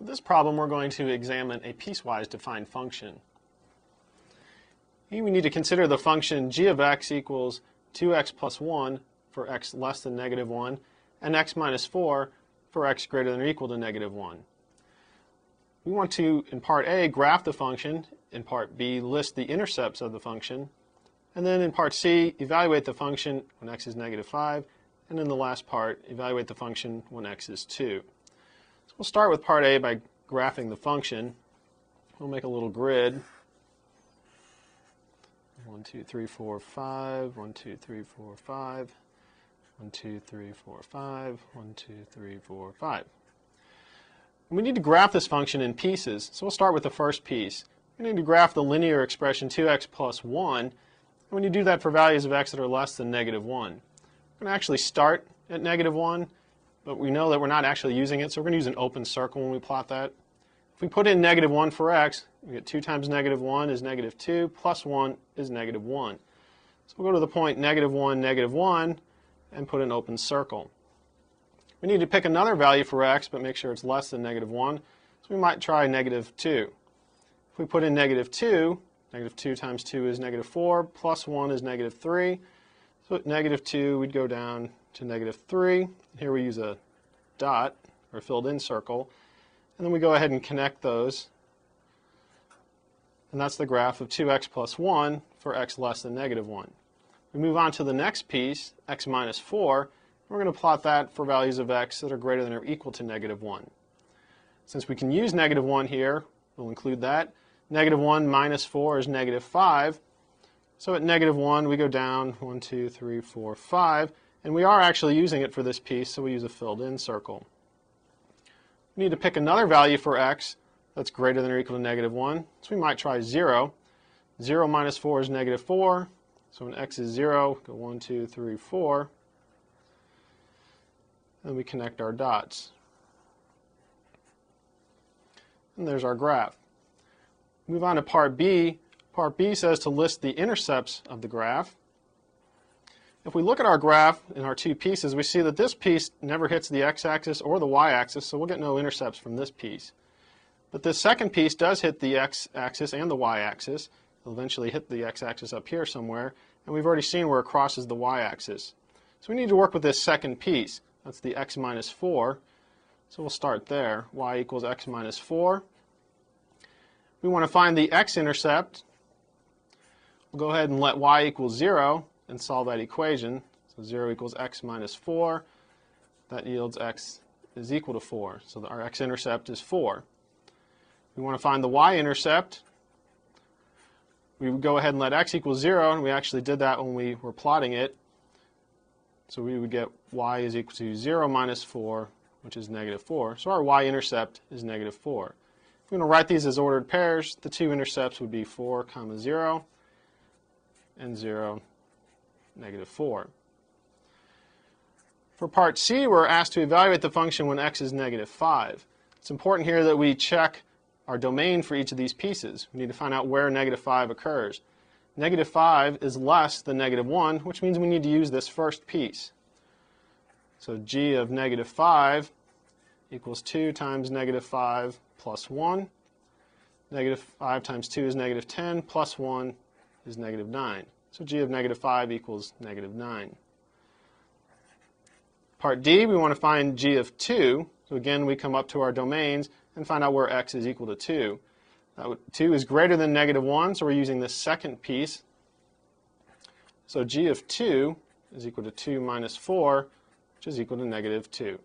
For this problem, we're going to examine a piecewise defined function. Here we need to consider the function g of x equals 2x plus 1 for x less than negative 1 and x minus 4 for x greater than or equal to negative 1. We want to, in part A, graph the function, in part B, list the intercepts of the function, and then in part C, evaluate the function when x is negative 5, and in the last part, evaluate the function when x is 2. So we'll start with part A by graphing the function. We'll make a little grid. 1, 2, 3, 4, 5, 1, 2, 3, 4, 5, 1, 2, 3, 4, 5, 1, 2, 3, 4, 5. And we need to graph this function in pieces, so we'll start with the first piece. We need to graph the linear expression 2x plus 1, and when you do that for values of x that are less than negative 1. We're going to actually start at negative 1, but we know that we're not actually using it, so we're going to use an open circle when we plot that. If we put in negative 1 for x, we get 2 times negative 1 is negative 2, plus 1 is negative 1. So we'll go to the point negative 1, and put an open circle. We need to pick another value for x, but make sure it's less than negative 1, so we might try negative 2. If we put in negative 2, negative 2 times 2 is negative 4, plus 1 is negative 3. So at negative 2, we'd go down to negative 3. Here we use a dot, or filled in circle, and then we go ahead and connect those. And that's the graph of 2x plus 1 for x less than negative 1. We move on to the next piece, x minus 4. We're going to plot that for values of x that are greater than or equal to negative 1. Since we can use negative 1 here, we'll include that. Negative 1 minus 4 is negative 5. So at negative 1, we go down 1, 2, 3, 4, 5. And we are actually using it for this piece, so we use a filled in circle. We need to pick another value for x that's greater than or equal to negative 1. So we might try 0. 0 minus 4 is negative 4. So when x is 0, go 1, 2, 3, 4. And we connect our dots. And there's our graph. Move on to part B. Part B says to list the intercepts of the graph. If we look at our graph in our two pieces, we see that this piece never hits the x-axis or the y-axis, so we'll get no intercepts from this piece. But this second piece does hit the x-axis and the y-axis. It'll eventually hit the x-axis up here somewhere, and we've already seen where it crosses the y-axis. So we need to work with this second piece. That's the x minus 4. So we'll start there. Y equals x minus 4. We want to find the x-intercept. We'll go ahead and let y equal 0 and solve that equation. So 0 equals x minus 4. That yields x is equal to 4. So our x-intercept is 4. We want to find the y-intercept. We would go ahead and let x equal 0, and we actually did that when we were plotting it. So we would get y is equal to 0 minus 4, which is negative 4. So our y-intercept is negative 4. If we're going to write these as ordered pairs, the two intercepts would be 4, 0, and 0, negative 4. For part C, we're asked to evaluate the function when x is negative 5. It's important here that we check our domain for each of these pieces. We need to find out where negative 5 occurs. Negative 5 is less than negative 1, which means we need to use this first piece. So g of negative 5 equals 2 times negative 5 plus 1. Negative 5 times 2 is negative 10, plus 1 is negative 9. So g of negative 5 equals negative 9. Part D, we want to find g of 2. So again, we come up to our domains and find out where x is equal to 2. 2 is greater than negative 1, so we're using this second piece. So g of 2 is equal to 2 minus 4, which is equal to negative 2.